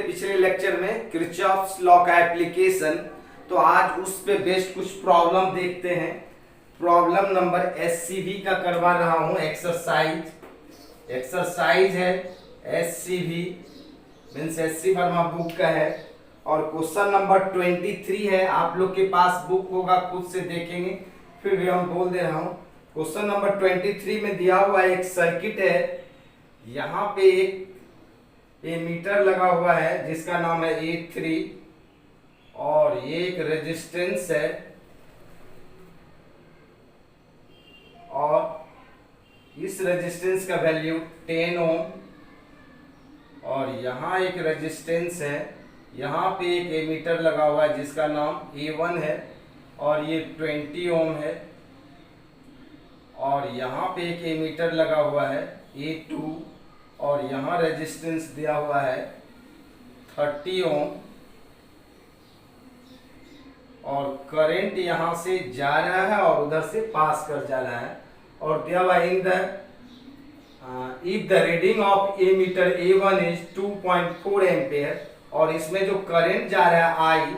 पिछले लेक्चर में Kirchhoff's law का एप्लीकेशन, तो आज उस पे बेस्ड कुछ प्रॉब्लम देखते हैं। प्रॉब्लम नंबर एससीवी का करवा रहा हूं। एक्सरसाइज है SCV means SC Verma book का है और क्वेश्चन नंबर 23 है। आप लोग के पास बुक होगा, खुद से देखेंगे, फिर भी हम बोल दे रहा हूं। क्वेश्चन नंबर 23 में दिया हुआ एक सर्किट है। यहाँ पे एक एमीटर लगा हुआ है जिसका नाम है A3 और ये एक रेजिस्टेंस है और इस रेजिस्टेंस का वैल्यू 10 ओम और यहाँ एक रेजिस्टेंस है। यहाँ पे एक एमीटर लगा हुआ है जिसका नाम A1 है और ये 20 ओम है और यहाँ पे एक एमीटर लगा हुआ है A2 और यहाँ रेजिस्टेंस दिया हुआ है 30 ओम और करंट यहाँ से जा रहा है और उधर से पास कर जा रहा है और दिया हुआ in the if the reading of ammeter A1 is 2.4 ampere और इसमें जो करंट जा रहा है I,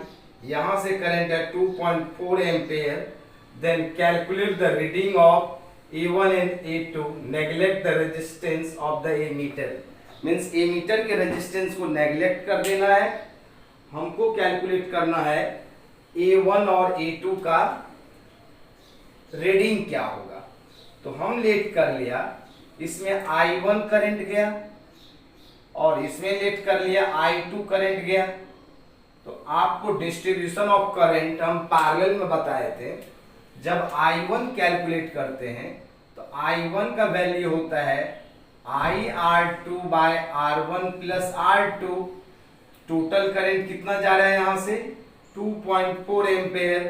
यहाँ से करंट है 2.4 ampere, then calculate the reading of A1 and A2, neglect the resistance of the ammeter। Means ammeter के रेजिस्टेंस को नेग्लेक्ट कर देना है। हमको कैलकुलेट करना है A1 और A2 का रीडिंग क्या होगा। तो हम लेट कर लिया, इसमें I1 करंट गया और इसमें लेट कर लिया I2 करंट गया। तो आपको डिस्ट्रीब्यूशन ऑफ करंट हम पैरेलल में बताए थे। जब I1 कैलकुलेट करते हैं तो I1 का वैल्यू होता है IR2 bye R1 plus R2। Total current कितना जा रहा है यहाँ से 2.4 एम्पेयर,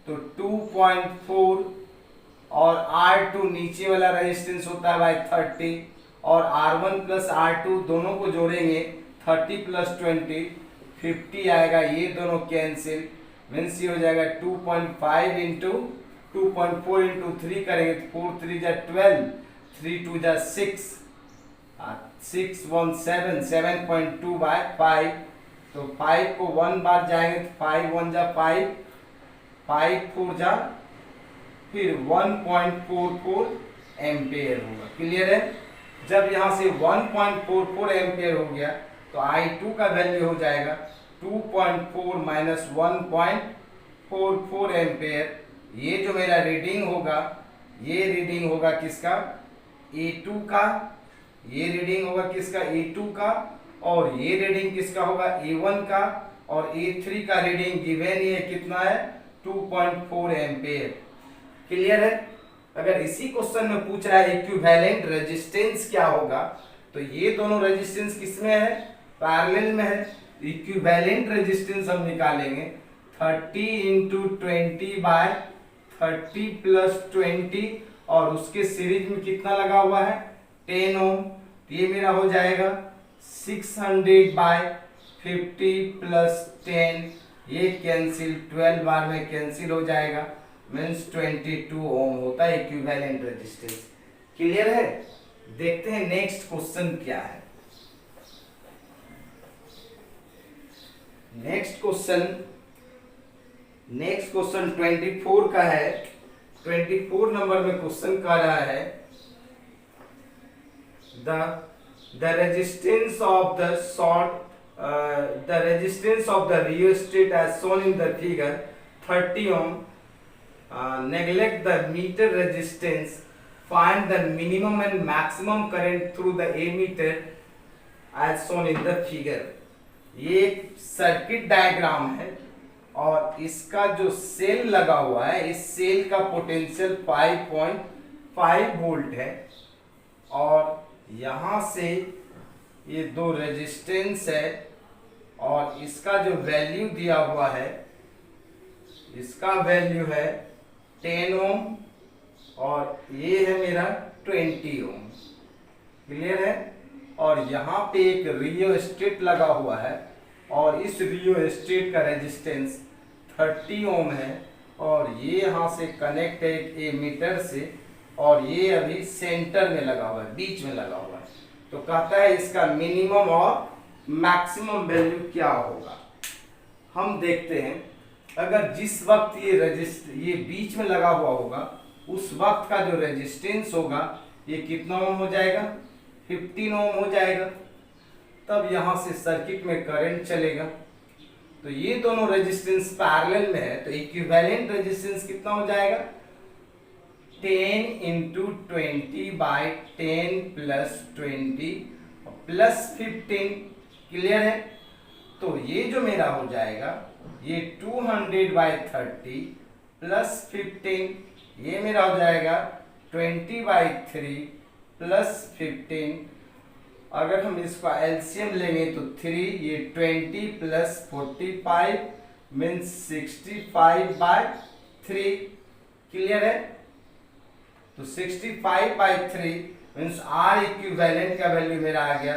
तो 2.4 और R2 नीचे वाला रेजिस्टेंस होता है बाय 30 और R1 प्लस R2 दोनों को जोड़ेंगे 30 प्लस 20 50 आएगा। ये दोनों कैंसिल, मीन्स ये हो जाएगा 2.5 इंटू 2.4 इंटू 3 करेंगे तो 4 3 जा 12, 3 2 जा 6, 6 1 7, 7.2 बाय 5। तो 5 को 1 बार जाएंगे तो 5 1 जा 5, 5 4 जा फिर 1.44 एम्पेयर होगा। क्लियर है। जब यहाँ से 1.44 एम्पेयर हो गया तो I2 का वैल्यू हो जाएगा 2.4 माइनस 1.44 एम्पेयर। ये जो मेरा रीडिंग होगा, ये रीडिंग होगा किसका A2 का, ये रीडिंग होगा किसका A2 का और ये रीडिंग किसका होगा A1 का और A3 का रीडिंग गिवन ये कितना है 2.4 एम्पेयर। क्लियर है। अगर इसी क्वेश्चन में पूछ रहा है इक्विवेलेंट रेजिस्टेंस क्या होगा तो ये दोनों रेजिस्टेंस किसमें है पैरेलल में है। इक्विवेलेंट रेजिस्टेंस हम निकालेंगे 30 इंटू 20 बाय 30 प्लस 20 और उसके सीरीज में कितना लगा हुआ है 10 ओम। ये मेरा हो जाएगा 600 बाय 50 प्लस 10, ये कैंसिल 12 बार में कैंसिल हो जाएगा, मीन्स 22 ओम होता है इक्विवेलेंट रेजिस्टेंस। क्लियर है। देखते हैं नेक्स्ट क्वेश्चन क्या है। नेक्स्ट क्वेश्चन 24 का है। 24 नंबर में क्वेश्चन कह रहा है the resistance of the rheostat as shown in the figure 30 ohm, neglect the meter resistance, find the minimum and maximum current through the ammeter as shown in the figure। ये एक circuit diagram है और इसका जो cell लगा हुआ है, इस सेल का पोटेंशियल 5.5 वोल्ट है और यहाँ से ये दो रेजिस्टेंस है और इसका जो वैल्यू दिया हुआ है, इसका वैल्यू है 10 ओम और ये है मेरा 20 ओम। क्लियर है। और यहाँ पे एक रियोस्टेट लगा हुआ है और इस रियोस्टेट का रेजिस्टेंस 30 ओम है और ये यहाँ से कनेक्ट है एक एमीटर से और ये अभी सेंटर में लगा हुआ है, बीच में लगा हुआ है। तो कहता है इसका मिनिमम और मैक्सिमम वैल्यू क्या होगा। हम देखते हैं, अगर जिस वक्त ये बीच में लगा हुआ होगा उस वक्त का जो रेजिस्टेंस होगा ये कितना ओम हो जाएगा, 15 ओम हो जाएगा। तब यहां से सर्किट में करंट चलेगा, तो ये दोनों रेजिस्टेंस पैरेलल में है, तो इक्विवेलेंट रेजिस्टेंस कितना हो जाएगा, 10 × 20/10 + 20 + 15। क्लियर है। तो ये जो मेरा हो जाएगा ये 200/30 + 15, ये मेरा हो जाएगा 20/3 + 15। अगर हम इसका एलसीएम लेंगे तो 3, ये 20 + 45 मीन्स 65/3। क्लियर है। तो 65/3 मीन्स आर इक्विवेलेंट का वैल्यू मेरा आ गया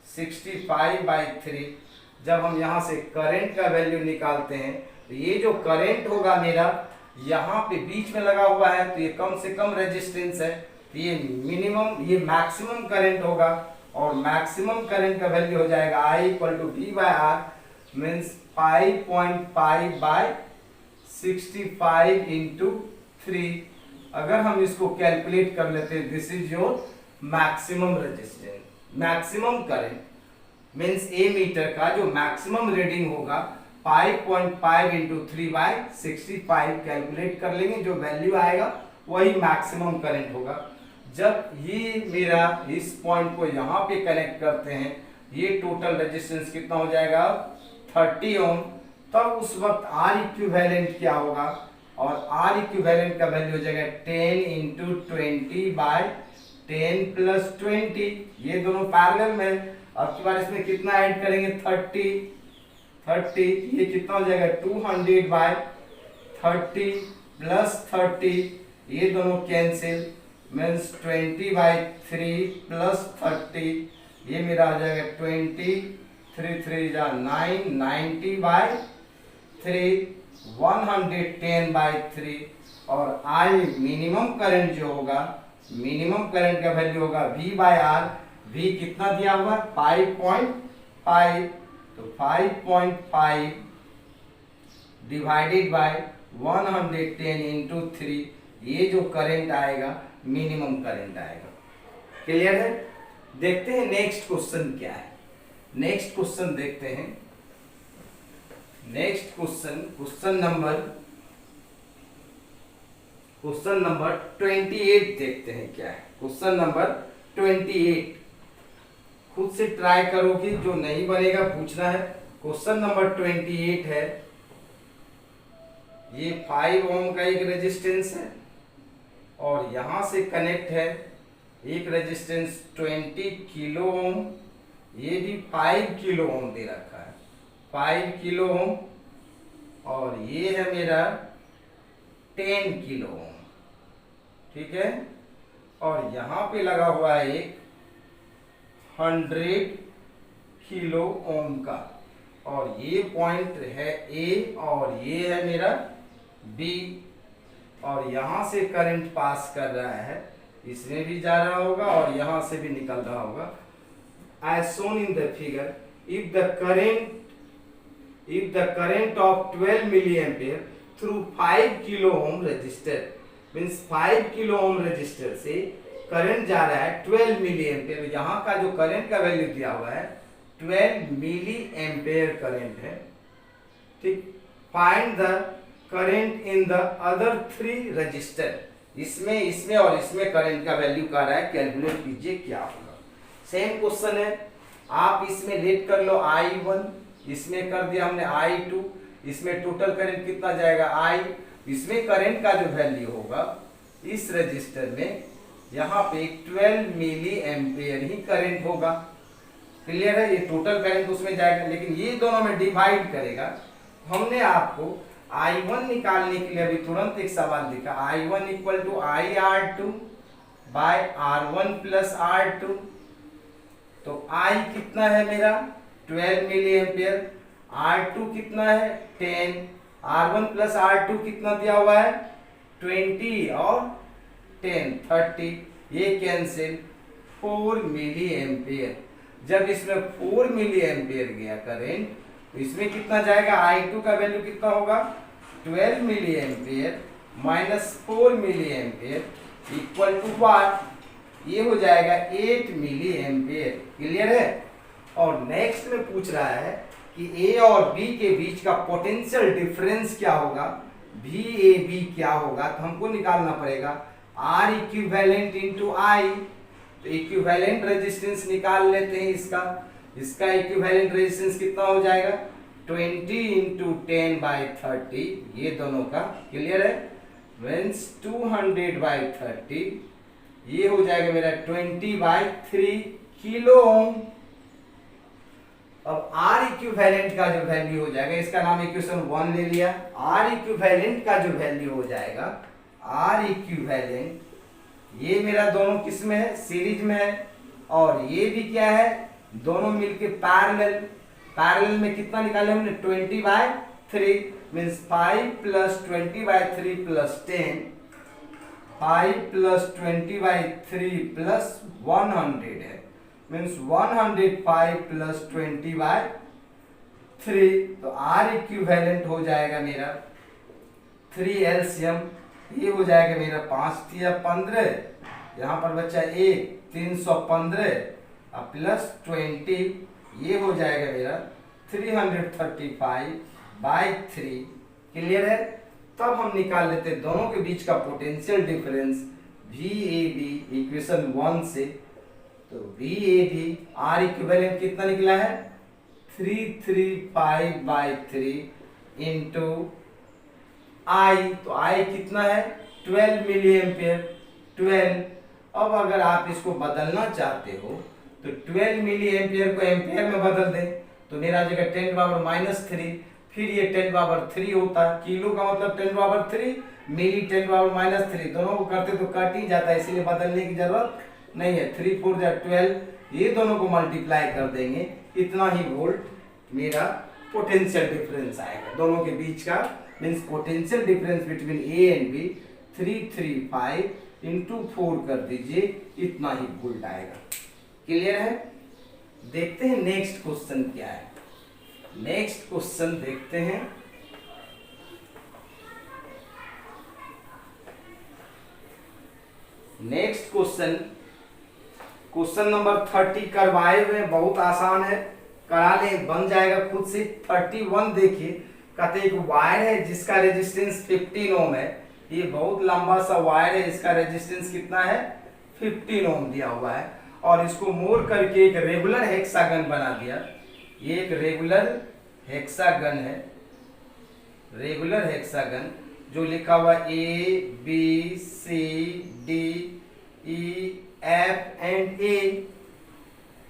65/3। जब हम यहाँ से करंट का वैल्यू निकालते हैं तो ये जो करंट होगा मेरा यहाँ पे बीच में लगा हुआ है, तो ये कम से कम रेजिस्टेंस है, तो ये मिनिमम, ये मैक्सिमम करंट होगा, और मैक्सिमम करंट का वैल्यू हो जाएगा I = V/R मीन्स 5.5/65 × 3। अगर हम इसको कैलकुलेट कर लेते हैं, this is your maximum resistance, maximum current means ammeter का जो मैक्सिमम रीडिंग होगा 5.5 × 3/65 कैलकुलेट कर लेंगे, जो वैल्यू आएगा वही मैक्सिमम करंट होगा। जब ये मेरा इस पॉइंट को यहाँ पे कनेक्ट करते हैं, ये टोटल रेजिस्टेंस कितना हो जाएगा 30 ओम। तब उस वक्त आर इक्विवेलेंट क्या होगा, और आर इक्विवेलेंट का वैल्यू हो जाएगा 10 × 20/10 + 20। ये दोनों पैरेलल में, अब की बार इसमें कितना ऐड करेंगे 30, ये कितना हो जाएगा 200/30 + 30, ये दोनों कैंसिल मीन्स 20/3 + 30, ये मेरा हो जाएगा 20, 3 3 9, 90/3, 110/3। और आई मिनिमम करंट जो होगा, मिनिमम करंट का वैल्यू होगा V/R। V कितना दिया हुआ है 5.5, तो 5.5 डिवाइडेड बाय 110 × 3, ये जो करंट आएगा मिनिमम करंट आएगा। क्लियर है। देखते हैं नेक्स्ट क्वेश्चन क्या है। नेक्स्ट क्वेश्चन देखते हैं। नेक्स्ट क्वेश्चन नंबर 28 देखते हैं क्या है। क्वेश्चन नंबर 28 खुद से ट्राई करोगे, जो नहीं बनेगा पूछना है। क्वेश्चन नंबर 28 है, ये 5 ओम का एक रेजिस्टेंस है और यहां से कनेक्ट है एक रेजिस्टेंस 20 किलो ओम, ये भी 5 किलो ओम दे रखा है, 5 किलो ओम, और ये है मेरा 10 किलो ओम। ठीक है। और यहां पे लगा हुआ है एक 100 किलो ओम का, और ये पॉइंट है ए और ये है मेरा बी, और यहां से करंट पास कर रहा है, इसमें भी जा रहा होगा और यहां से भी निकल रहा होगा। as shown in the figure, if the current of 12 milliampere through 5 kilo ohm resistor means 5 kilo ohm resistor से करंट जा रहा है 12 मिली एम्पेयर। यहाँ का जो करंट का वैल्यू दिया हुआ है 12 मिली एम्पेयर करंट है। ठीक। Find the current in the other 3 register, इसमें और इसमें करंट का वैल्यू क्या रहा है, कैलकुलेट कीजिए क्या होगा। सेम क्वेश्चन है, आप इसमें लेट कर लो I1, इसमें कर दिया हमने I2, इसमें टोटल करंट कितना जाएगा I, इसमें करंट का जो वैल्यू होगा इस रजिस्टर में यहाँ पे 12 मिली एम्पेयर ही करंट होगा। क्लियर है। ये टोटल करंट उसमें जाएगा, लेकिन ये दोनों में डिवाइड करेगा। हमने आपको I1 निकालने के लिए अभी तुरंत एक सवाल दिखा, I1 = IR2/R1 + R2। तो I कितना है मेरा 12 मिली एम्पेयर, R2 कितना है 10, R1 + R2 कितना दिया हुआ है 20 और 10 30, ये कैंसिल 4 मिली एम्पेयर। जब इसमें 4 मिली एम्पियर गया करंट, तो इसमें कितना जाएगा, I2 का वैल्यू कितना होगा, 12 milliampere minus 4 milliampere equal to what, ये हो जाएगा 8 मिली एम्पियर। क्लियर है। और नेक्स्ट में पूछ रहा है कि ए और बी के बीच का पोटेंशियल डिफरेंस क्या होगा, VAB क्या होगा, तो हमको निकालना पड़ेगा R इक्विवेलेंट इंटू आई। तो इक्विवेलेंट रेजिस्टेंस निकाल लेते हैं इसका इक्विवेलेंट रेजिस्टेंस कितना हो जाएगा, 20 इंटू 10/30, ये दोनों का। क्लियर है। मीन्स 200/30, ये हो जाएगा मेरा 20/3 किलो ओम। अब R इक्विवेलेंट का जो वैल्यू हो जाएगा, इसका नाम इक्वेशन 1 ले लिया। R इक्विवेलेंट का जो वैल्यू हो जाएगा, R इक्विवेलेंट, ये मेरा दोनों किस में है, सीरीज में है, और ये भी क्या है, दोनों मिलके पैरेलल में कितना निकाले हमने, 20/3, मीन्स 5 + 20/3 + 10, 5 + 20/3 + 100 है, मीन्स 105 + 20/3। तो R इक्विवेलेंट हो जाएगा मेरा 3 LCM, ये हो जाएगा मेरा 5 या 15, यहाँ पर बच्चा 1 315 प्लस 20, ये हो जाएगा मेरा 335/3। क्लियर है। तब हम निकाल लेते हैं दोनों के बीच का पोटेंशियल डिफरेंस VAB इक्वेशन 1 से। तो VAB R इक्विवेलेंट कितना निकला है, 335/3 इंटू I, तो I कितना है, 12 मिली एम्पियर, 12। अब अगर आप इसको बदलना चाहते हो तो 12 मिली एम्पियर को एम्पियर में बदल दें, तो मेरा जगह 10⁻⁻3, फिर ये 10⁻3 होता है, किलो का मतलब 10⁻3, मिली 10⁻⁻3, दोनों को करते तो कट ही जाता है, इसलिए बदलने की जरूरत नहीं है। 3 4 12, ये दोनों को मल्टीप्लाई कर देंगे, इतना ही वोल्ट मेरा पोटेंशियल डिफरेंस आएगा दोनों के बीच का। Means potential difference between A and B 335 into 4 कर दीजिए, इतना ही वोल्ट आएगा। क्लियर है। देखते हैं नेक्स्ट क्वेश्चन क्या है। नेक्स्ट क्वेश्चन देखते हैं। नेक्स्ट क्वेश्चन नंबर 30 करवाए हुए, बहुत आसान है, करा ले, बन जाएगा खुद से। 31 देखिए, कहते एक वायर है जिसका रेजिस्टेंस 15 ओम है, ये बहुत लंबा सा वायर है, इसका रेजिस्टेंस कितना है, 15 ओम दिया हुआ है, और इसको मोड़ करके एक रेगुलर हेक्सागन बना दिया। ये एक रेगुलर हेक्सागन है, रेगुलर हेक्सागन जो लिखा हुआ ABCDEF&A।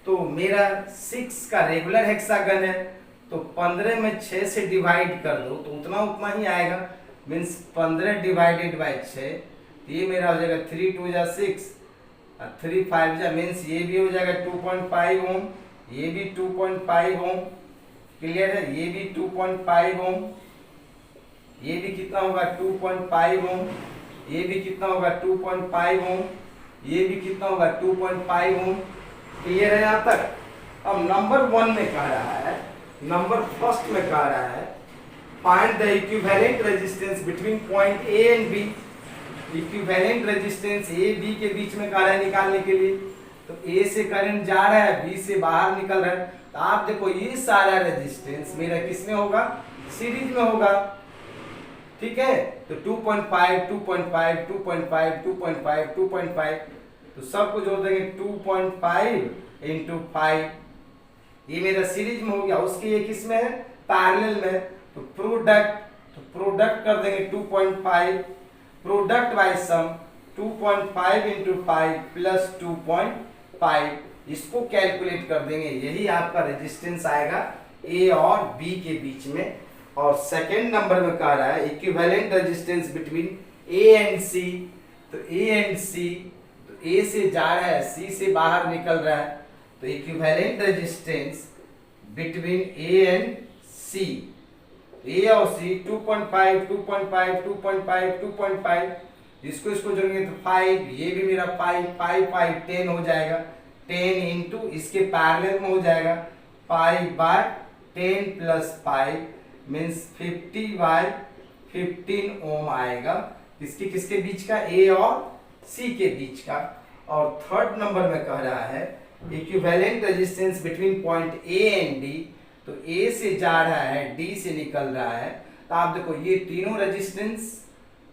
तो मेरा 6 का रेगुलर हेक्सागन है, तो 15 में 6 से डिवाइड कर दो तो उतना ही आएगा, मीन्स 15 / 6, ये मेरा हो जाएगा 3 2 जा 6 और 3 5 जा, मीन्स ये भी हो जाएगा 2.5 ओम, ये भी 2.5 ओम। क्लियर है। ये भी 2.5 ओम, ये भी कितना होगा 2.5 ओम, ये भी कितना होगा 2.5 ओम, ये भी कितना होगा 2.5 ओम। क्लियर है यहाँ तक। अब नंबर 1 में कह रहा है, नंबर फर्स्ट में कह रहा है find the equivalent resistance between point A and B। Equivalent resistance A B के बीच में कह रहा है निकालने के लिए। तो A से करंट जा रहा है, B से बाहर निकल रहा है, तो आप देखो ये सारा रेजिस्टेंस मेरा किसमें होगा, सीरीज में होगा। ठीक है। तो 2.5 2.5 2.5 2.5 2.5, तो सबको जोड़ देंगे 2.5 × 5, ये मेरा सीरीज में हो गया। उसके ये किस में है, पैरेलल में। तो प्रोडक्ट कर देंगे 2.5, प्रोडक्ट बाय सम 2.5 × 5 + 2.5, इसको कैलकुलेट कर देंगे, यही आपका रेजिस्टेंस आएगा A और B के बीच में। और सेकेंड नंबर में कह रहा है equivalent resistance between A and C। तो A एंड C, तो A से जा रहा है, C से बाहर निकल रहा है, तो equivalent resistance between A and C, A और C 2.5 2.5 2.5 2.5, इसको जोड़ेंगे तो 5, ये भी मेरा 5 5 5 10 हो जाएगा। 10 इंटू इसके पैरेलल में हो जाएगा 5/10 प्लस 5 मीन्स 50/15 ओम आएगा। किसके बीच का, ए और सी के बीच का। और थर्ड नंबर में कह रहा है equivalent resistance between point A and D. तो ए से जा रहा है, डी से निकल रहा है। तो आप देखो ये तीनों रेजिस्टेंस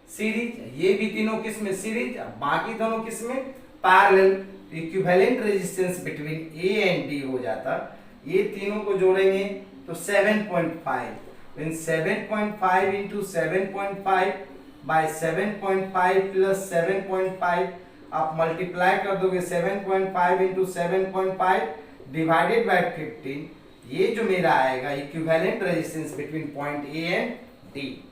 सीरीज, ये भी तीनों किस में सीरीज, बाकी दोनों किस में parallel. Equivalent resistance between A and D हो जाता। ये तीनों को जोड़ेंगे तो 7.5 मींस 7.5 इंटू 7.5 बाय 7.5 प्लस 7.5 आप मल्टीप्लाई कर दोगे 7.5 इंटू 7.5 डिवाइडेड बाय 15। ये जो मेरा आएगा equivalent resistance between point A and D.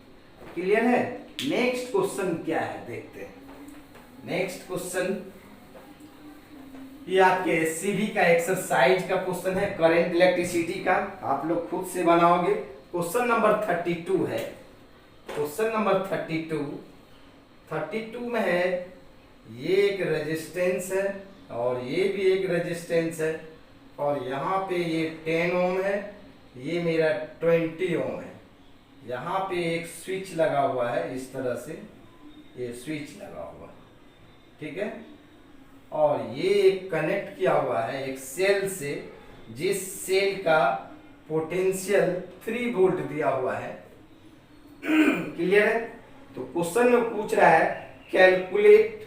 Clear है। नेक्स्ट क्वेश्चन क्या है देखते हैं। नेक्स्ट क्वेश्चन ये आपके एससीबी का एक्सरसाइज का क्वेश्चन है, करंट इलेक्ट्रिसिटी का। आप लोग खुद से बनाओगे। क्वेश्चन नंबर 32 है। क्वेश्चन नंबर 32 में है ये एक रेजिस्टेंस है और ये भी एक रेजिस्टेंस है और यहाँ पे ये 10 ओम है, ये मेरा 20 ओम है। यहाँ पे एक स्विच लगा हुआ है, इस तरह से ये स्विच लगा हुआ है, ठीक है। और ये एक कनेक्ट किया हुआ है एक सेल से, जिस सेल का पोटेंशियल 3 वोल्ट दिया हुआ है। क्लियर है। तो क्वेश्चन में पूछ रहा है calculate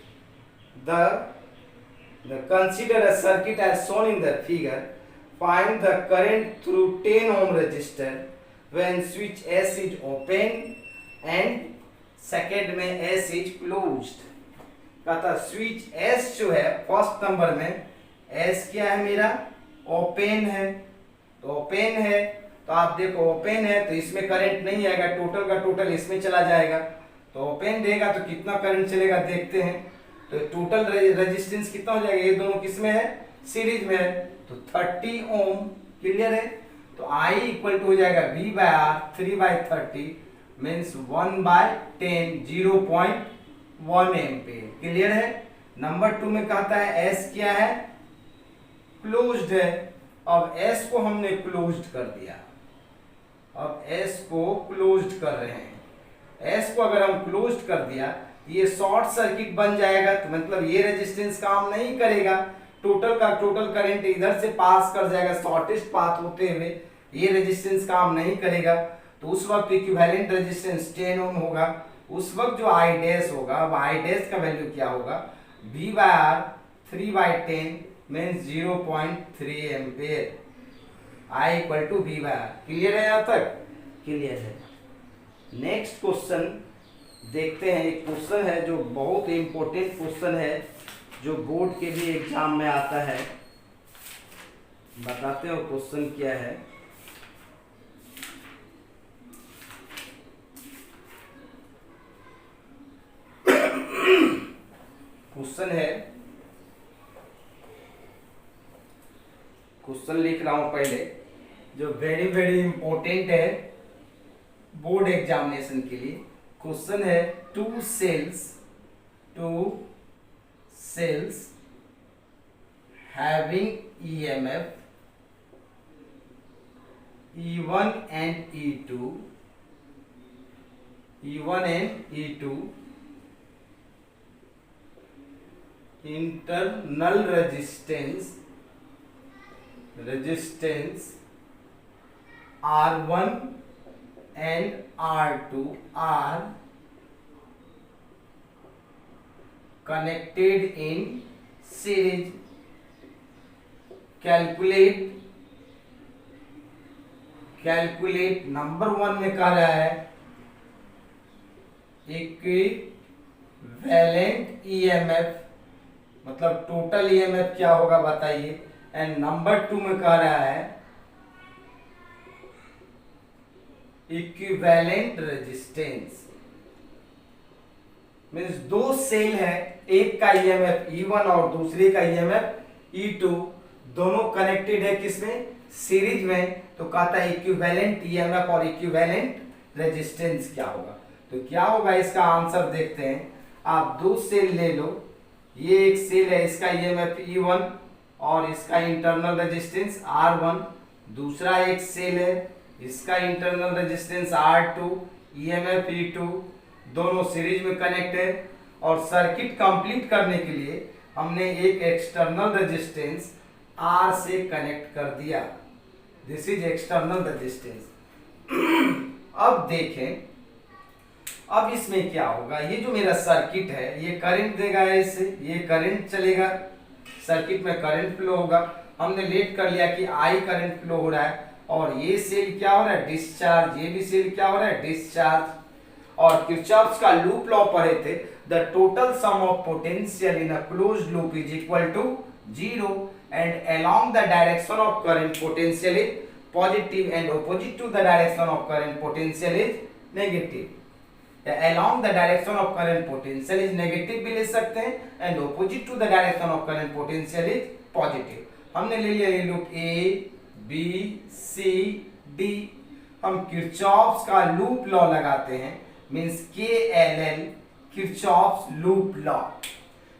the consider a circuit as shown in the figure, find the current through 10 ohm resistor when switch S is open and second में S is closed। कहता स्विच S जो है फर्स्ट नंबर में S क्या है मेरा, open है। तो ओपन है तो आप देखो ओपन है तो इसमें करंट नहीं आएगा, टोटल का टोटल इसमें चला जाएगा। तो ओपन देगा तो कितना करंट चलेगा देखते हैं। तो टोटल रेजिस्टेंस कितना हो जाएगा, ये दोनों किसमें है, सीरीज में है, तो 30 ओम। क्लियर है। तो I इक्वल टू हो जाएगा V/R 3/30 मीन्स 1/10 0.1 एम्पीयर। क्लियर है। नंबर 2 में कहता है S क्या है, क्लोज्ड है। अब S को हमने क्लोज्ड कर दिया, अब S को क्लोज्ड कर रहे हैं। S को अगर हम क्लोज्ड कर दिया ये शॉर्ट सर्किट बन जाएगा, तो मतलब ये रेजिस्टेंस काम नहीं करेगा, टोटल का टोटल करंट इधर से पास कर जाएगा शॉर्टेस्ट पाथ होते हुए, ये रेजिस्टेंस काम नहीं करेगा। तो उस वक्त इक्विवेलेंट रेजिस्टेंस 10 ओम होगा। उस वक्त जो I डैश होगा, अब I डैश का वैल्यू क्या होगा, V/R 3/10 means 0.3 ampere. I equal to V/R। Clear है यहाँ तक। क्लियर है। नेक्स्ट क्वेश्चन देखते हैं। एक क्वेश्चन है जो बहुत इंपॉर्टेंट क्वेश्चन है, जो बोर्ड के भी एग्जाम में आता है। बताते हो क्वेश्चन क्या है। क्वेश्चन है, क्वेश्चन लिख रहा हूं पहले, जो वेरी वेरी इंपॉर्टेंट है बोर्ड एग्जामिनेशन के लिए। क्वेश्चन है two cells having EMF E1 and E2 internal resistance R1 and R2 are connected in series। Calculate number 1 में कह रहा है इक्विवेलेंट EMF, मतलब टोटल EMF क्या होगा बताइए। एंड नंबर 2 में कह रहा है इक्विवेलेंट रेजिस्टेंस, मीन्स दो सेल है, एक का EMF E1 और दूसरे का EMF E2, दोनों कनेक्टेड है किसमें, सीरीज में। तो कहता है इक्विवेलेंट EMF और इक्विवेलेंट रेजिस्टेंस क्या होगा। तो क्या होगा इसका आंसर देखते हैं। आप दो सेल ले लो, ये एक सेल है, इसका EMF E1 और इसका इंटरनल रेजिस्टेंस R1, दूसरा एक सेल है, इसका internal resistance R2, EMF E2, दोनों सीरीज में कनेक्ट है। और सर्किट कंप्लीट करने के लिए हमने एक एक्सटर्नल रेजिस्टेंस R से कनेक्ट कर दिया। This is external resistance. अब देखें, अब इसमें क्या होगा, ये जो मेरा सर्किट है ये करंट देगा, ऐसे ये करंट चलेगा, सर्किट में करंट फ्लो होगा। हमने लेट कर लिया कि I करंट फ्लो हो रहा है, और ये सेल क्या हो रहा है, डिस्चार्ज, ये भी सेल क्या हो रहा है, डिस्चार्ज। और किरचॉफ्स का लूप लॉ पढ़े थे, the total sum of potential in a closed loop is equal to 0 and along the direction of current potential is positive and opposite to the direction of current potential is negative. Along the direction of current potential is negative भी ले सकते हैं, and opposite to the direction of current potential is positive। हमने ले लिया ये loop A, B, C, D। हम Kirchhoff's का लूप लॉ लगाते हैं, means KLL, Kirchhoff's loop law.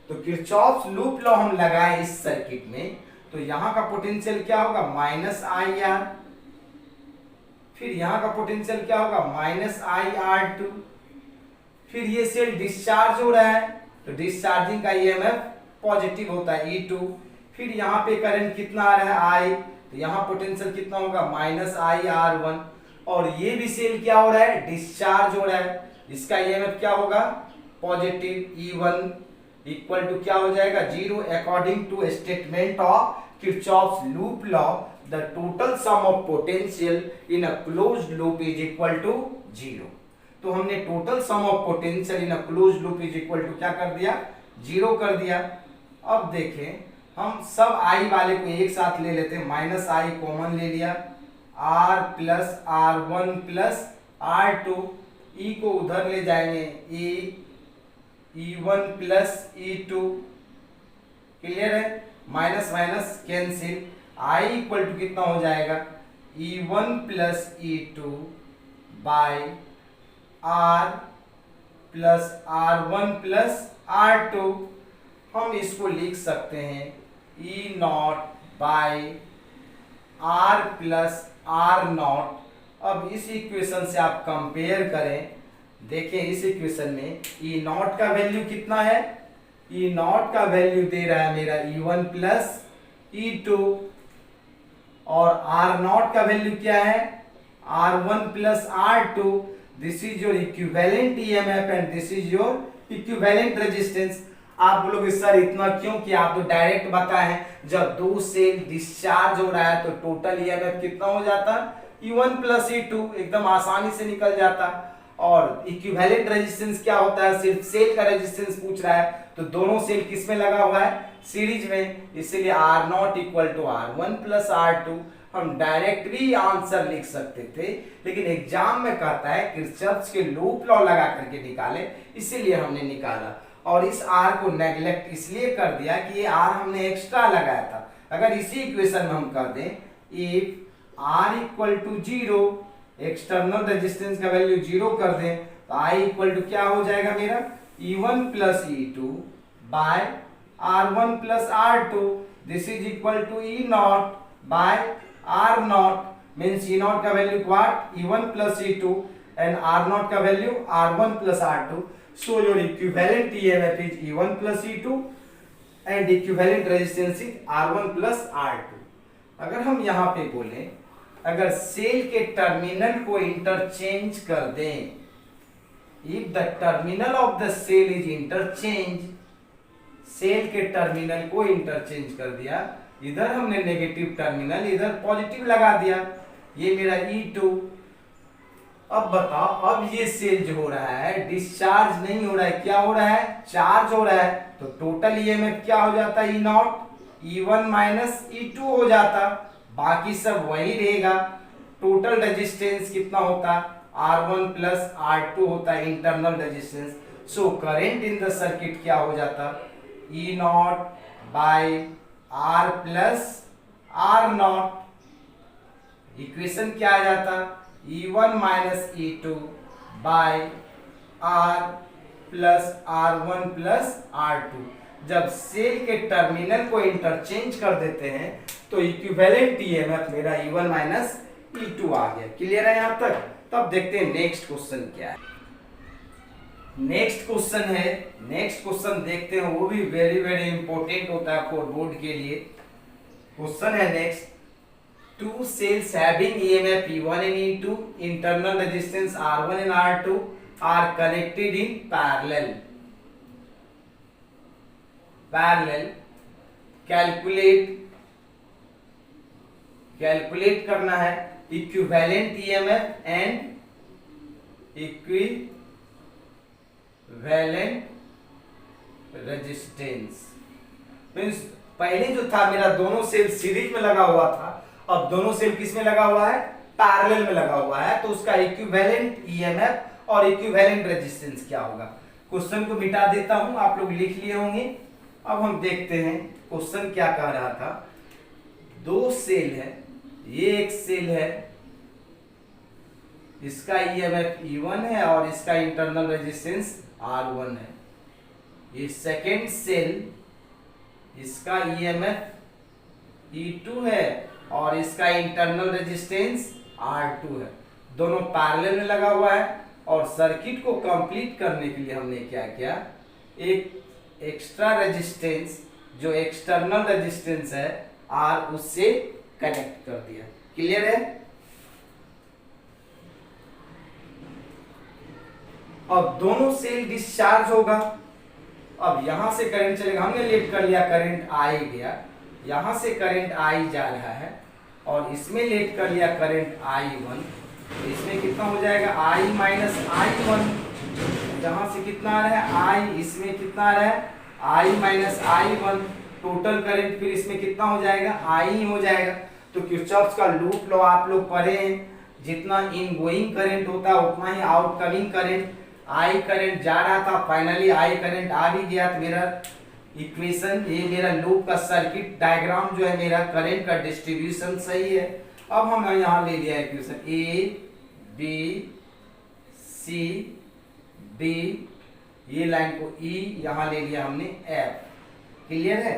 तो किरचॉफ्स लूप लॉ हम लगाए इस सर्किट में, तो यहां का पोटेंशियल क्या होगा, -IR, फिर यहां का पोटेंशियल क्या होगा, -IR2, फिर ये सेल डिस्चार्ज हो रहा है तो डिस्चार्जिंग का ईएमएफ पॉजिटिव होता है E2, फिर यहाँ पे करंट कितना आ रहा है I, तो यहाँ पोटेंशियल कितना होगा, -IR1, और ये भी सेल क्या हो रहा है, डिस्चार्ज हो रहा है, इसका ईएमएफ क्या होगा, पॉजिटिव E1 इक्वल टू क्या हो जाएगा, 0। According to statement of Kirchhoff's loop law the total sum of potential in a closed loop is equal to 0। तो हमने total sum of potential in a closed loop is equal to क्या कर दिया, 0 कर दिया। अब देखें, हम सब I वाले को एक साथ ले लेते हैं, -I कॉमन ले लिया, R plus R1 plus R2, E को उधर ले जाएंगे, E1 प्लस E2, क्लियर है, minus minus cancel, I equal to कितना हो जाएगा, E1 plus E2 by R plus R1 plus R2। हम इसको लिख सकते हैं E0 bye R plus R0। अब इस इक्वेशन से आप कंपेयर करें, देखें इस इक्वेशन में E0 का वैल्यू कितना है, E0 का वैल्यू दे रहा है मेरा E1 प्लस E2, और R0 का वैल्यू क्या है, R1 plus R2। This is your equivalent EMF and this is your equivalent resistance. आप बोलोगे सर इतना क्यों, कि आप तो डायरेक्ट बताए हैं, जब दो सेल डिस्चार्ज हो रहा है तो टोटल ईएमएफ कितना हो जाता, E1 प्लस E2, एकदम आसानी से निकल जाता। और इक्विवेलेंट रेजिस्टेंस क्या होता है, सिर्फ सेल का रेजिस्टेंस पूछ रहा है, तो दोनों सेल किस में लगा हुआ है, सीरीज में, इसीलिए R0 equal to R1 plus R2। हम डायरेक्ट भी आंसर लिख सकते थे, लेकिन एग्जाम में कहता है किरचॉफ्स के लूप लॉ लगा करके निकाले, इसीलिए हमने निकाला। और इस R को नेग्लेक्ट इसलिए कर दिया कि ये R हमने एक्स्ट्रा लगाया था। अगर इसी इक्वेशन में हम कर दें, if R equal to 0, external resistance का वैल्यू 0 कर दें, तो I इक्वल टू क्या हो जाएगा मेरा, E1 plus E2 by R1 plus R2। This is equal to E0 by R0, means E0 का value what, E1 plus E2 and R0 का value R1 plus R2। So your equivalent EMF is E1 plus E2 and equivalent resistance is R1 plus R2। अगर हम यहाँ पे बोलें, अगर cell के terminal को इंटरचेंज कर दें, if the terminal of the cell is interchange, cell के टर्मिनल को इंटरचेंज कर दिया, इधर हमने नेगेटिव टर्मिनल, इधर पॉजिटिव लगा दिया, ये मेरा E2। अब बताओ, अब ये सेल जो हो रहा है डिस्चार्ज नहीं हो रहा है, क्या हो रहा है, चार्ज हो रहा है, तो टोटल ईएमएफ क्या हो जाता है, E0 E1 माइनस E2 हो जाता, बाकी सब वही रहेगा। टोटल रेजिस्टेंस कितना होता, R1 प्लस R2 होता है internal resistance. So current in the circuit क्या हो जाता, E0 bye R plus R0। Equation क्या आ जाता, E1 minus E2 by R plus R1 plus R2। जब सेल के टर्मिनल को इंटरचेंज कर देते हैं तो इक्विवेलेंट ईएमएफ मेरा E1 माइनस E2 आ गया। क्लियर है यहाँ तक? तब देखते हैं नेक्स्ट क्वेश्चन क्या है। नेक्स्ट क्वेश्चन देखते हैं, वो भी वेरी वेरी इंपॉर्टेंट होता है फॉर बोर्ड के लिए। क्वेश्चन है next, two cells having EMF E1 and E2, internal resistance R1 and R2 are connected in parallel. Calculate करना है equivalent EMF and equivalent resistance. Means पहले जो था मेरा दोनों सेल सीरीज में लगा हुआ था, अब दोनों सेल किस में लगा हुआ है? पैरेलल में लगा हुआ है। तो उसका इक्विवेलेंट ईएमएफ और इक्विवेलेंट रेजिस्टेंस क्या होगा? क्वेश्चन को मिटा देता हूं, आप लोग लिख लिए होंगे। अब हम देखते हैं क्वेश्चन क्या कह रहा था। दो सेल है, ये एक सेल है, इसका ईएमएफ E1 है और इसका इंटरनल रेजिस्टेंस R1 है। ये सेकेंड सेल, इसका ईएमएफ E2 है और इसका इंटरनल रेजिस्टेंस R2 है। दोनों पैरेलल में लगा हुआ है और सर्किट को कंप्लीट करने के लिए हमने क्या किया, एक एक्स्ट्रा रेजिस्टेंस जो एक्सटर्नल रेजिस्टेंस है R, उससे कनेक्ट कर दिया। क्लियर है? अब दोनों सेल डिस्चार्ज होगा। अब यहां से करंट चलेगा, हमने लेट कर लिया, करंट I गया, यहां से करंट I जा रहा है और इसमें लेट कर लिया करंट I1, तो इसमें कितना हो जाएगा? I minus I1। यहां से कितना आ रहा है? I, इसमें कितना आ रहा है? I minus I1। Total current फिर इसमें कितना हो जाएगा? I ही हो जाएगा। तो किरचॉफ का लूप लॉ आप लोग पढ़े हैं, जितना इनगोइंग करंट होता है उतना ही आउटकमिंग करंट। I करंट जा रहा था, फाइनली I करंट आ भी गया, तो मेरा इक्वेशन, ये मेरा लूप का सर्किट डायग्राम जो है, मेरा करंट का डिस्ट्रीब्यूशन सही है। अब हम यहाँ ले लिया equation A B C D, ये लाइन को E, यहाँ ले लिया हमने F। क्लियर है?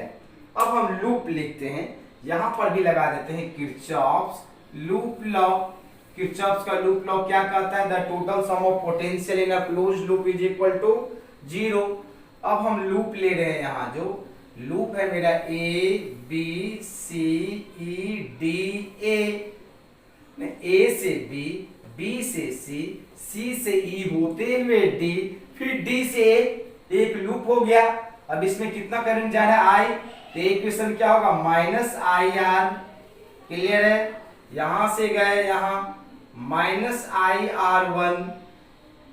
अब हम लूप लिखते हैं, यहाँ पर भी लगा देते हैं किरचॉफ्स लूप लॉ। किरचॉफ्स का लूप लॉ क्या कहता है? The total sum of potential in a closed loop is equal to 0। अब हम लूप ले रहे हैं, यहाँ जो लूप है मेरा A B C E D A, A से B, B से C, C से E होते हुए D, फिर D से A, एक लूप हो गया। अब इसमें कितना करंट जा रहा है? I, तो इक्वेशन क्या होगा? Minus IR। क्लियर है? यहां से गए यहाँ माइनस IR1,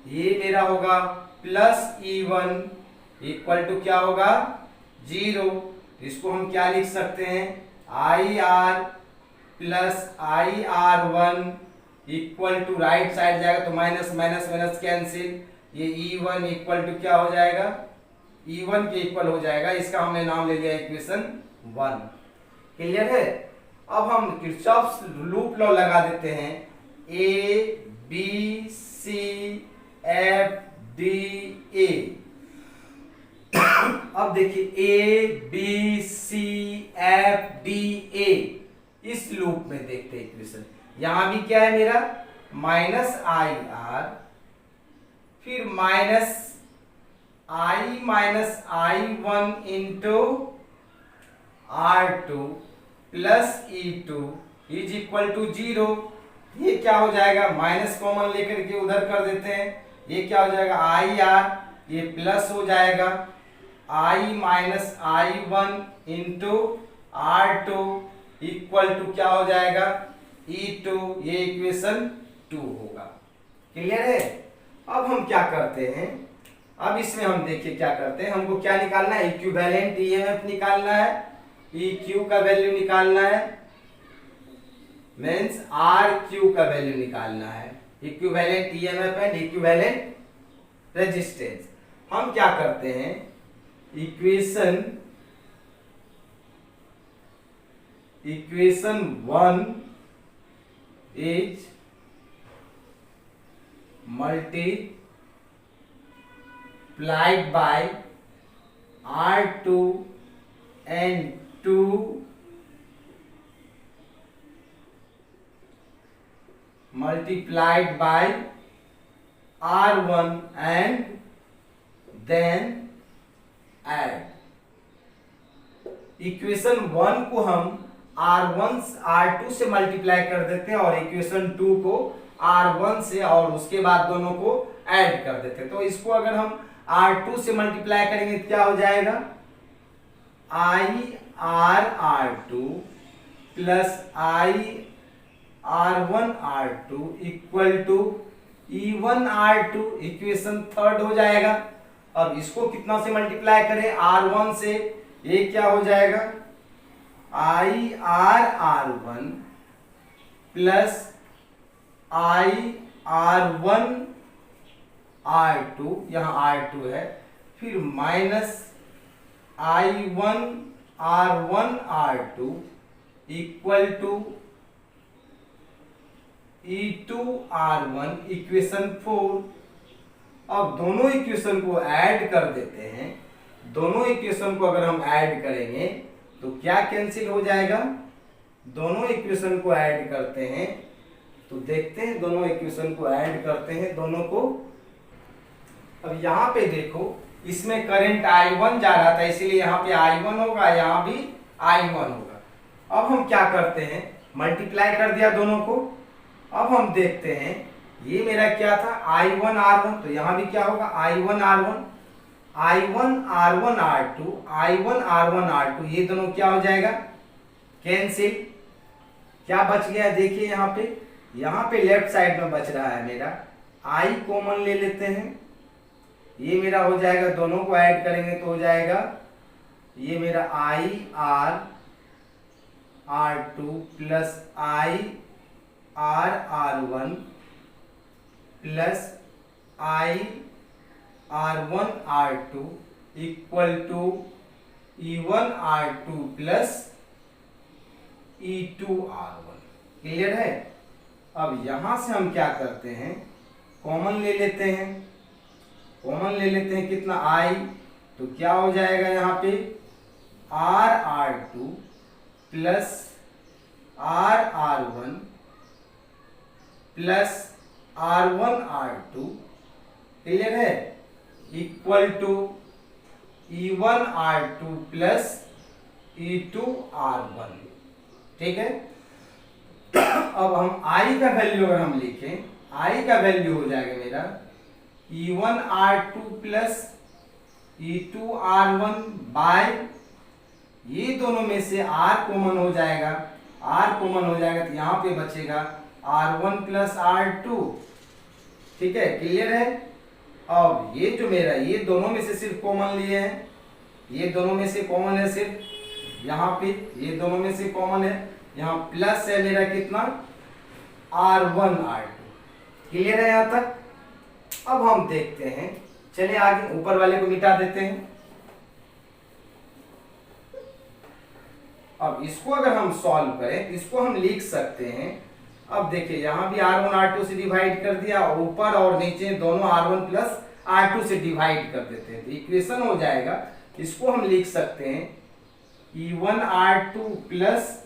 ये मेरा होगा प्लस E1 इक्वल टू क्या होगा? 0। इसको हम क्या लिख सकते हैं? IR plus IR1 equal to, right side जाएगा तो माइनस माइनस माइनस कैंसिल, ये E1 इक्वल टू क्या हो जाएगा? E1 के इक्वल हो जाएगा। इसका हमने नाम ले लिया इक्वेशन 1। क्लियर है? अब हम किरचॉफ्स लूप लॉ लगा देते हैं, A B C F D A। अब देखिए A B C F D A, इस लूप में देखते हैं इक्वेशन। यहां भी क्या है मेरा? माइनस IR, फिर minus I minus I1 into R2 plus E2 is equal to 0। ये क्या हो जाएगा? माइनस कॉमन लेकर के उधर कर देते हैं, ये क्या हो जाएगा? IR, ये प्लस हो जाएगा I minus I1 into R2 equal to क्या हो जाएगा? E2। ये इक्वेशन 2 होगा। क्लियर है? अब हम क्या करते हैं, अब इसमें हम देखिए क्या करते हैं, हमको क्या निकालना है? इक्विवेलेंट ईएमएफ निकालना है, EQ का वैल्यू निकालना है, मींस RQ का वैल्यू निकालना है। Equivalent EMF and equivalent resistance. हम क्या करते हैं, equation 1 is multiplied by R2 N2 multiplied by R1 and then add. Equation 1 को हम R1 R2 से मल्टीप्लाई कर देते हैं और इक्वेशन 2 को R1 से और उसके बाद दोनों को ऐड कर देते हैं। तो इसको अगर हम R2 से मल्टीप्लाई करेंगे तो क्या हो जाएगा, IR2 plus IR1R2 equal to E1R2, equation 3 हो जाएगा। अब इसको कितना से मल्टीप्लाई करें, R1 से, ये क्या हो जाएगा, IR1 प्लस IR1R2, यहाँ R2 है, फिर minus I1R1R2 equal to E2R1, equation 4। अब दोनों इक्वेशन को ऐड कर देते हैं। दोनों इक्वेशन को अगर हम ऐड करेंगे तो क्या कैंसिल हो जाएगा, दोनों इक्वेशन को ऐड करते हैं तो देखते हैं, दोनों इक्वेशन को ऐड करते हैं दोनों को। अब यहाँ पे देखो, इसमें करंट I1 जा रहा था, इसीलिए यहाँ पे I1 होगा, यहाँ भी I1 होगा। अब हम क्या करते हैं, मल्टीप्लाई कर दिया दोनों को। अब हम देखते हैं, ये मेरा क्या था, I1R1, तो यहाँ भी क्या होगा, I1R1, I1R1R2, I1R1R2, ये दोनों क्या हो जाएगा, कैंसिल। क्या बच गया देखिए, यहाँ पे लेफ्ट साइड में बच रहा है मेरा, I कॉमन ले लेते हैं, ये मेरा हो जाएगा, दोनों को ऐड करेंगे तो हो जाएगा, ये मेरा IR2 plus IR1 plus IR1R2 equal to E1R2 plus E2R1। Clear है। अब यहां से हम क्या करते हैं, कॉमन ले लेते हैं, कितना I, तो क्या हो जाएगा यहाँ पे RR2 plus RR1 plus R1R2, clear है, equal to E1R2 plus E2R1। ठीक है। अब हम I का वैल्यू अगर हम लिखें, I का वैल्यू हो जाएगा मेरा E1R2 प्लस E2R1 बाय, ये दोनों में से R कॉमन हो जाएगा, तो यहाँ पे बचेगा R1 प्लस R2। ठीक है, क्लियर है। अब ये जो मेरा, ये दोनों में से सिर्फ कॉमन लिए हैं, ये दोनों में से कॉमन है सिर्फ, यहाँ पे ये दोनों में से कॉमन है, यहाँ प्लस है मेरा कितना, R1R2। क्लियर है यहाँ तक। अब हम देखते हैं, चलिए आगे ऊपर वाले को मिटा देते हैं। अब इसको अगर हम सॉल्व करें, इसको हम लिख सकते हैं। अब देखिए, यहाँ भी R1 R2 से डिवाइड कर दिया, ऊपर और नीचे दोनों R1 प्लस R2 से डिवाइड कर देते हैं, तो इक्वेशन हो जाएगा। इसको हम लिख सकते हैं E1 R2 plus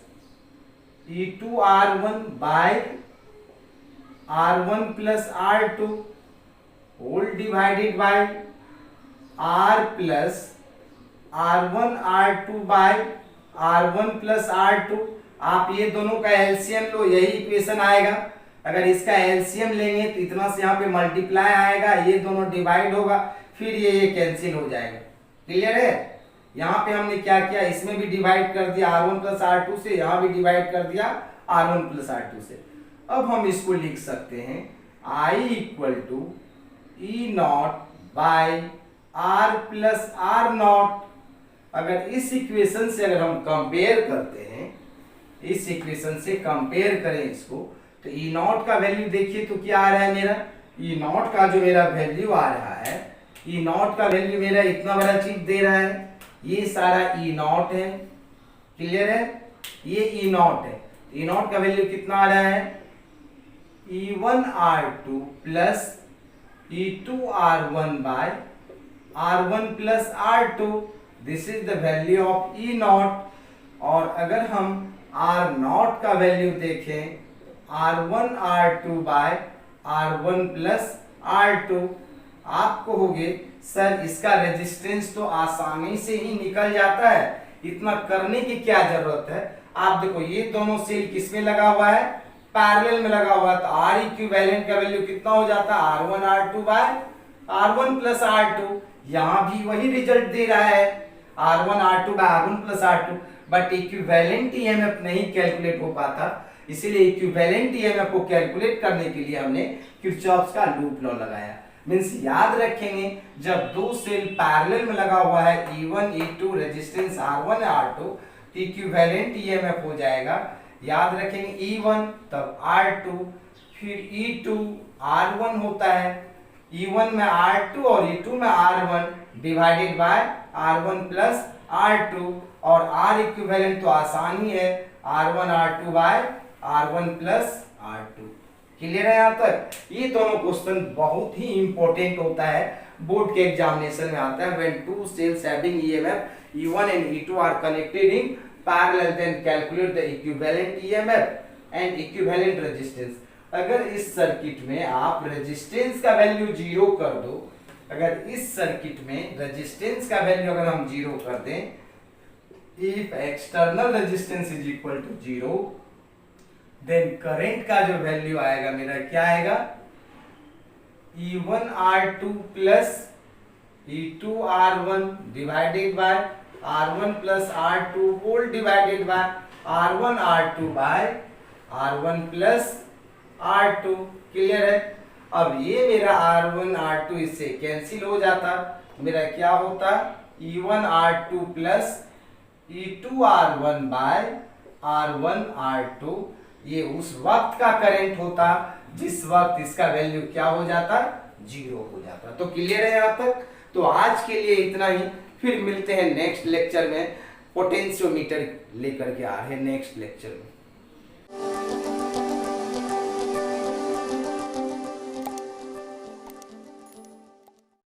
E2R1 by R1 plus R2 whole divided by R plus R1 R2 by R1 plus R2। आप ये दोनों का एलसीएम लो, यही इक्वेशन आएगा। अगर इसका एलसीएम लेंगे तो इतना से यहाँ पे मल्टीप्लाई आएगा, ये दोनों डिवाइड होगा, फिर ये कैंसिल हो जाएगा। क्लियर है। यहाँ पे हमने क्या किया, इसमें भी डिवाइड कर दिया R1 प्लस R2 से, यहाँ भी डिवाइड कर दिया R1 प्लस R2 से। अब हम इसको लिख सकते हैं I equal to E not by R plus R not. अगर इस इक्वेशन से अगर हम कंपेयर करते हैं, इस इक्वेशन से कंपेयर करें इसको, तो E नॉट का वैल्यू देखिए तो क्या आ रहा है मेरा, E नॉट का जो मेरा वैल्यू आ रहा है, E नॉट का वैल्यू मेरा इतना बड़ा चीज दे रहा है, ये सारा E नॉट है। क्लियर है, ये E नॉट है। E नॉट का वैल्यू कितना आ रहा है, E1R2 plus E2R1 by R1 plus R2। This is the value of E not. और अगर हम आर नॉट का वैल्यू देखें, R1 R2 by R1 plus R2, आपको होगे सर इसका रेजिस्टेंस तो आसानी से ही निकल जाता है, इतना करने की क्या जरूरत है। आप देखो ये दोनों सेल किसमें लगा हुआ है, पैरेलल में लगा हुआ है, तो आर इक्विवेलेंट का वैल्यू कितना हो जाता है, R1 R2 by R1 plus R2। यहां भी वही रिजल्ट दे रहा है, R1 R2 by R1 plus R2, but equivalent EMF नहीं कैलकुलेट हो पाता, इसीलिए इक्विवेलेंट ईएमएफ को कैलकुलेट करने के लिए हमने किरचॉफ का लूप लॉ लगाया। मींस याद रखेंगे जब दो सेल पैरेलल में लगा हुआ है, E1 E2 resistance R1 R2, तो इक्विवेलेंट ईएमएफ हो जाएगा, याद रखेंगे E1 तब R2, फिर E2 R1 होता है, E1 में R2 और E2 में R1 divided by R1 plus R2, और R इक्विवेलेंट तो आसानी है, R1 R2 by R1 plus R2। Clear है यहाँ तक। ये दोनों क्वेश्चन बहुत ही इंपॉर्टेंट होता है, बोर्ड के एग्जामिनेशन में आता है। When two cells having EMF E1 and E2 are connected in parallel, then calculate the equivalent EMF and equivalent resistance। अगर इस सर्किट में आप रेजिस्टेंस का वैल्यू जीरो कर दो, अगर इस सर्किट में रेजिस्टेंस का वैल्यू अगर हम जीरो कर दें, if external resistance is equal to zero, then current का जो वैल्यू आएगा मेरा क्या आएगा, E1 R2 plus E2 R1 divided by R1 plus R2 whole divided by R1 R2 by R1 plus R2। Clear है। अब ये मेरा R1 R2 इससे कैंसिल हो जाता, मेरा क्या होता, E1 R2 plus E2 R1 bye R1 R2। ये उस वक्त का करंट होता जिस वक्त इसका वैल्यू क्या हो जाता, जीरो हो जाता। तो क्लियर है यहाँ तक। तो आज के लिए इतना ही, फिर मिलते हैं नेक्स्ट लेक्चर में, पोटेंशियोमीटर लेकर के आ रहे हैं नेक्स्ट लेक्चर में।